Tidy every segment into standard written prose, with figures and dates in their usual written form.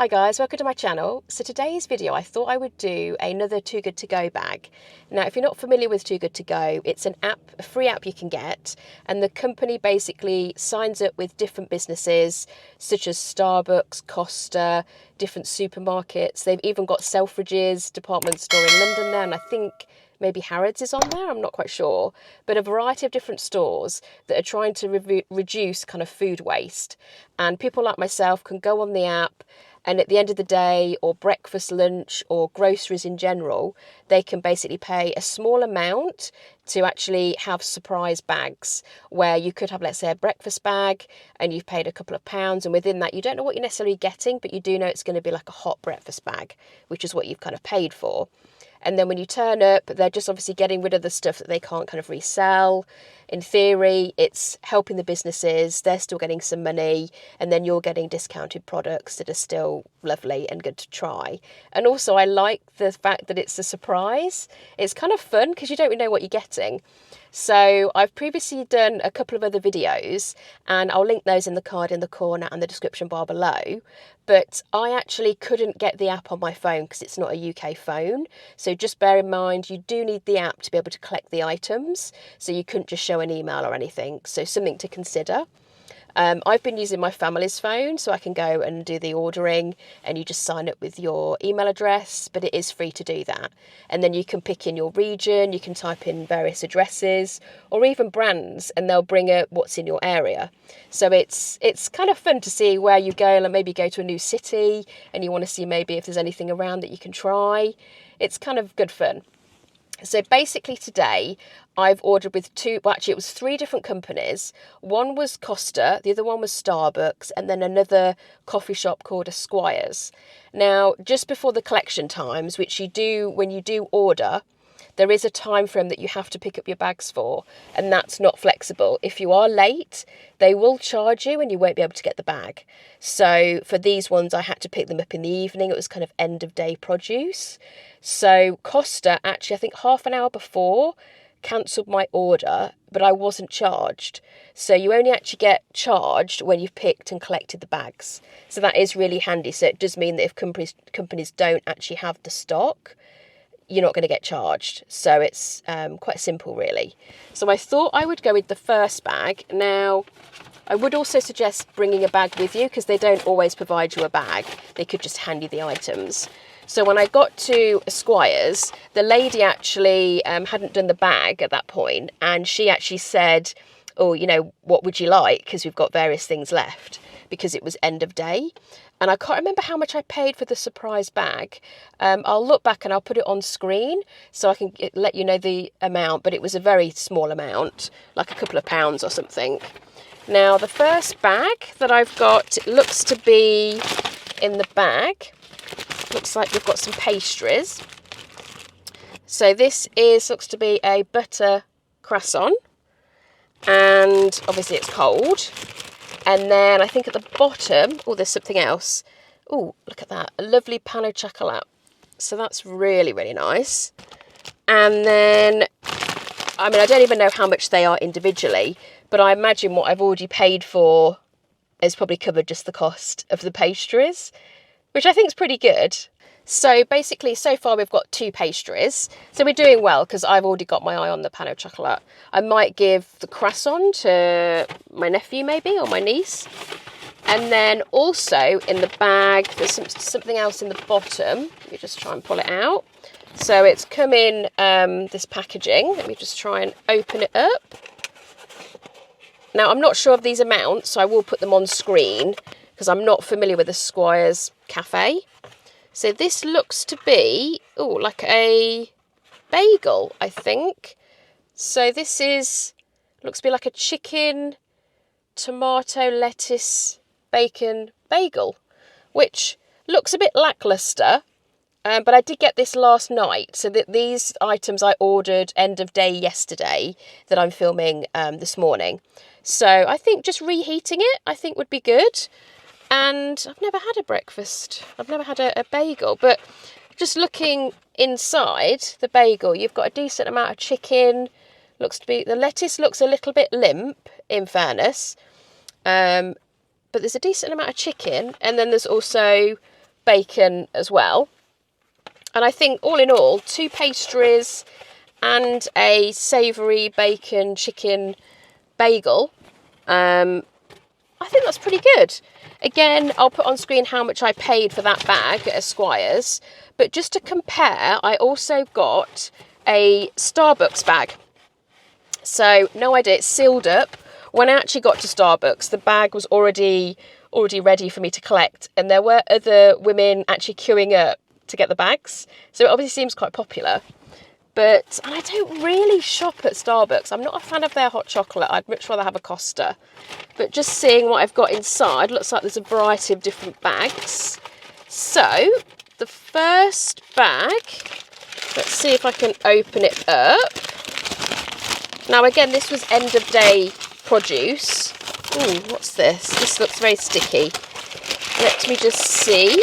Hi guys, welcome to my channel. So today's video I thought I would do another Too Good To Go bag. Now if you're not familiar with Too Good To Go, it's an app, a free app you can get, and the company basically signs up with different businesses such as Starbucks, Costa, different supermarkets. They've even got Selfridges department store in London now, and I think maybe Harrods is on there, I'm not quite sure, but a variety of different stores that are trying to reduce kind of food waste. And people like myself can go on the app, and at the end of the day, or breakfast, lunch, or groceries in general, they can basically pay a small amount to actually have surprise bags where you could have, let's say, a breakfast bag and you've paid a couple of pounds, and within that you don't know what you're necessarily getting, but you do know it's going to be like a hot breakfast bag, which is what you've kind of paid for. And then when you turn up, they're just obviously getting rid of the stuff that they can't kind of resell. In theory, it's helping the businesses, they're still getting some money, and then you're getting discounted products that are still lovely and good to try. And also I like the fact that it's a surprise. It's kind of fun because you don't really know what you're getting. So I've previously done a couple of other videos, and I'll link those in the card in the corner and the description bar below. But I actually couldn't get the app on my phone because it's not a UK phone. So just bear in mind, you do need the app to be able to collect the items. So you couldn't just show an email or anything. So something to consider. I've been using my family's phone, so I can go and do the ordering, and you just sign up with your email address, but it is free to do that. And then you can pick in your region, you can type in various addresses or even brands, and they'll bring up what's in your area. So it's kind of fun to see where you go, like maybe go to a new city and you want to see maybe if there's anything around that you can try. It's kind of good fun. So basically today I've ordered with it was 3 different companies. One was Costa, the other one was Starbucks, and then another coffee shop called Esquires. Now, just before the collection times, which you do when you do order, there is a time frame that you have to pick up your bags for, and that's not flexible. If you are late, they will charge you and you won't be able to get the bag. So for these ones, I had to pick them up in the evening. It was kind of end of day produce. So Costa actually, I think half an hour before, cancelled my order, but I wasn't charged. So you only actually get charged when you've picked and collected the bags. So that is really handy. So it does mean that if companies don't actually have the stock, you're not going to get charged. So it's quite simple, really. So I thought I would go with the first bag. Now, I would also suggest bringing a bag with you because they don't always provide you a bag. They could just hand you the items. So when I got to Esquires, the lady actually hadn't done the bag at that point, and she actually said, oh, you know, what would you like? Because we've got various things left, because it was end of day. And I can't remember how much I paid for the surprise bag. I'll look back and I'll put it on screen so I can let you know the amount, but it was a very small amount, like a couple of pounds or something. Now, the first bag that I've got, it looks to be in the bag. Looks like we've got some pastries. So this looks to be a butter croissant, and obviously it's cold. And then I think at the bottom, oh, there's something else. Oh, look at that, a lovely pan au chocolat. So that's really, really nice. And then, I mean, I don't even know how much they are individually, but I imagine what I've already paid for has probably covered just the cost of the pastries, which I think is pretty good. So basically, so far we've got 2 pastries. So we're doing well because I've already got my eye on the pan au chocolat. I might give the croissant to my nephew maybe, or my niece. And then also in the bag, there's something else in the bottom. Let me just try and pull it out. So it's come in this packaging. Let me just try and open it up. Now, I'm not sure of these amounts, so I will put them on screen because I'm not familiar with the Esquires Cafe. So this looks to be, oh, like a bagel, I think. So this looks to be like a chicken, tomato, lettuce, bacon bagel, which looks a bit lackluster. But I did get this last night. So these items I ordered end of day yesterday that I'm filming this morning. So I think just reheating it, I think would be good. And I've never had a breakfast. I've never had a bagel, but just looking inside the bagel, you've got a decent amount of chicken. Looks to be, the lettuce looks a little bit limp, in fairness. But there's a decent amount of chicken. And then there's also bacon as well. And I think all in all, 2 pastries and a savoury bacon chicken bagel. I think that's pretty good. Again, I'll put on screen how much I paid for that bag at Esquires. But just to compare, I also got a Starbucks bag. So no idea, it's sealed up. When I actually got to Starbucks, the bag was already ready for me to collect. And there were other women actually queuing up to get the bags. So it obviously seems quite popular. But I don't really shop at Starbucks. I'm not a fan of their hot chocolate. I'd much rather have a Costa. But just seeing what I've got inside, looks like there's a variety of different bags. So the first bag, let's see if I can open it up. Now again, this was end of day produce. Ooh, what's this? This looks very sticky. Let me just see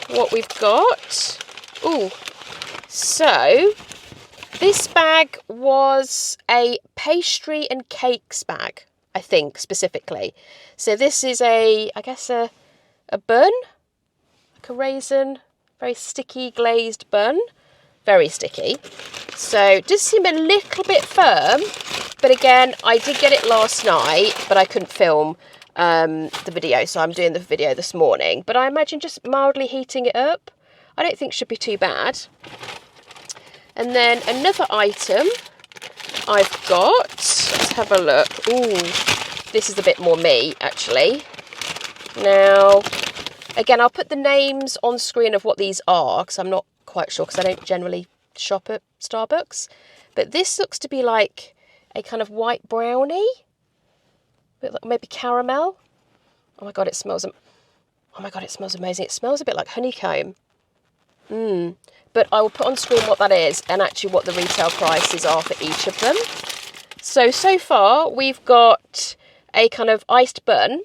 what we've got. Ooh, so this bag was a pastry and cakes bag, I think, specifically. So this is I guess a bun, like a raisin, very sticky glazed bun, very sticky. So it does seem a little bit firm, but again, I did get it last night, but I couldn't film the video, so I'm doing the video this morning. But I imagine just mildly heating it up, I don't think should be too bad. And then another item I've got, let's have a look. Ooh, this is a bit more meat, actually. Now, again, I'll put the names on screen of what these are, because I'm not quite sure, because I don't generally shop at Starbucks. But this looks to be like a kind of white brownie, maybe caramel. Oh my God, it smells amazing. It smells a bit like honeycomb. But I will put on screen what that is and actually what the retail prices are for each of them. So far we've got a kind of iced bun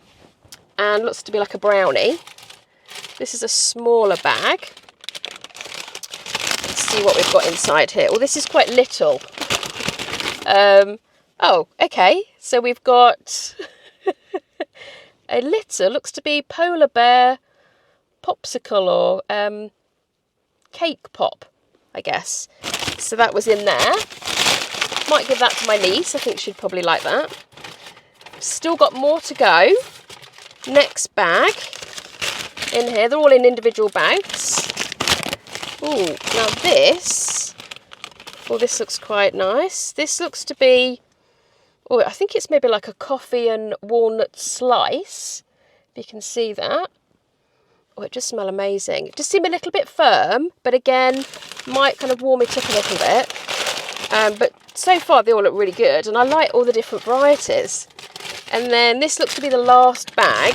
and looks to be like a brownie. This is a smaller bag. Let's see what we've got inside here. Well, this is quite little. Oh, okay. So we've got a little, looks to be polar bear popsicle or cake pop, I guess. So that was in there. Might give that to my niece. I think she'd probably like that. Still got more to go. Next bag in here. They're all in individual bags. Ooh, now this. Oh, this looks quite nice. This looks to be, oh, I think it's maybe like a coffee and walnut slice. If you can see that. Oh, it just smells amazing. It just seemed a little bit firm, but again, might kind of warm it up a little bit. But so far, they all look really good, and I like all the different varieties. And then this looks to be the last bag.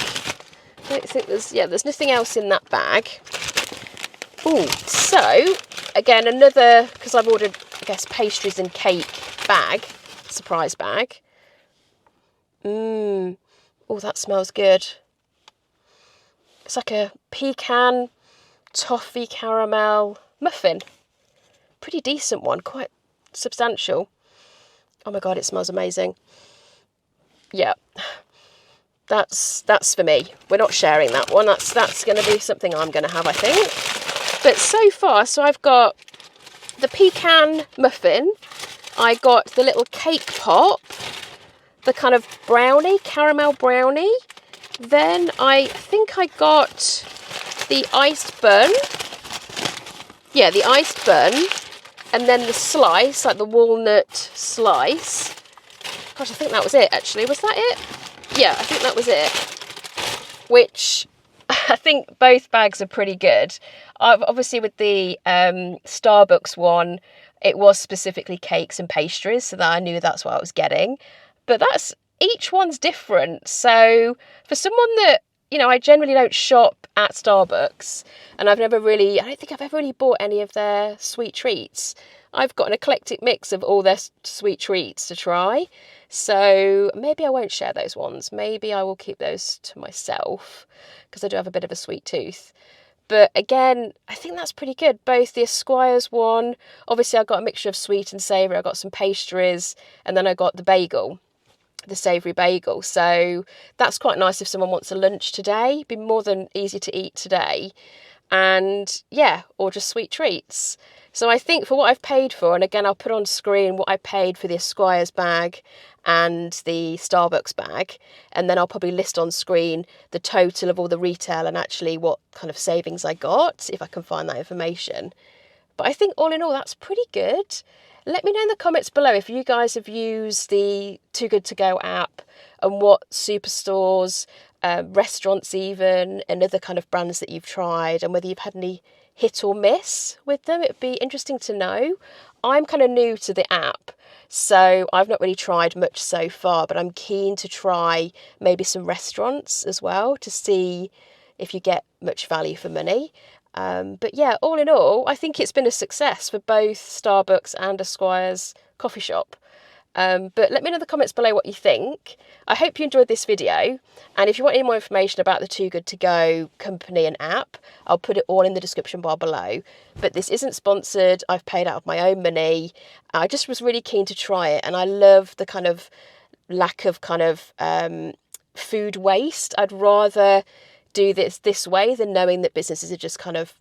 I don't think there's nothing else in that bag. Ooh, so, again, another, because I've ordered, I guess, pastries and cake bag, surprise bag. Oh, that smells good. It's like a pecan toffee caramel muffin. Pretty decent one, quite substantial. Oh my God, it smells amazing. Yeah, that's for me. We're not sharing that one. That's going to be something I'm going to have, I think. But so far, so I've got the pecan muffin. I got the little cake pop, the kind of brownie, caramel brownie. Then I think I got the iced bun. Yeah, the iced bun. And then the slice, like the walnut slice. Gosh, I think that was it, actually. Was that it? Yeah, I think that was it. Which, I think both bags are pretty good. Obviously, with the Starbucks one, it was specifically cakes and pastries, so that I knew that's what I was getting. But each one's different. So for someone that, you know, I generally don't shop at Starbucks, and I don't think I've ever really bought any of their sweet treats. I've got an eclectic mix of all their sweet treats to try. So maybe I won't share those ones. Maybe I will keep those to myself because I do have a bit of a sweet tooth. But again, I think that's pretty good. Both the Esquires one, obviously I got a mixture of sweet and savoury. I got some pastries, and then I got the bagel, the savoury bagel. So that's quite nice if someone wants a lunch today. It'd be more than easy to eat today. and yeah, or just sweet treats. So I think for what I've paid for, and again I'll put on screen what I paid for the Esquires bag and the Starbucks bag, and then I'll probably list on screen the total of all the retail and actually what kind of savings I got, if I can find that information. But I think all in all that's pretty good. Let me know in the comments below if you guys have used the Too Good To Go app and what superstores, restaurants even, and other kind of brands that you've tried, and whether you've had any hit or miss with them. It'd be interesting to know. I'm kind of new to the app, so I've not really tried much so far, but I'm keen to try maybe some restaurants as well to see if you get much value for money. But yeah, all in all, I think it's been a success for both Starbucks and Esquires coffee shop. But let me know in the comments below what you think. I hope you enjoyed this video, and if you want any more information about the Too Good To Go company and app, I'll put it all in the description bar below. But this isn't sponsored, I've paid out of my own money. I just was really keen to try it, and I love the kind of lack of kind of food waste. I'd rather do this way than knowing that businesses are just kind of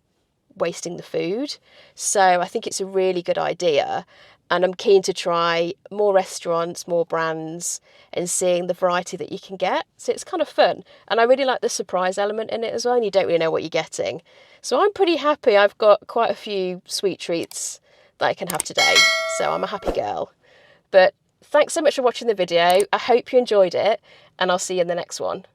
wasting the food. So I think it's a really good idea, and I'm keen to try more restaurants, more brands, and seeing the variety that you can get. So it's kind of fun, and I really like the surprise element in it as well, and you don't really know what you're getting. So I'm pretty happy. I've got quite a few sweet treats that I can have today, so I'm a happy girl. But thanks so much for watching the video. I hope you enjoyed it, and I'll see you in the next one.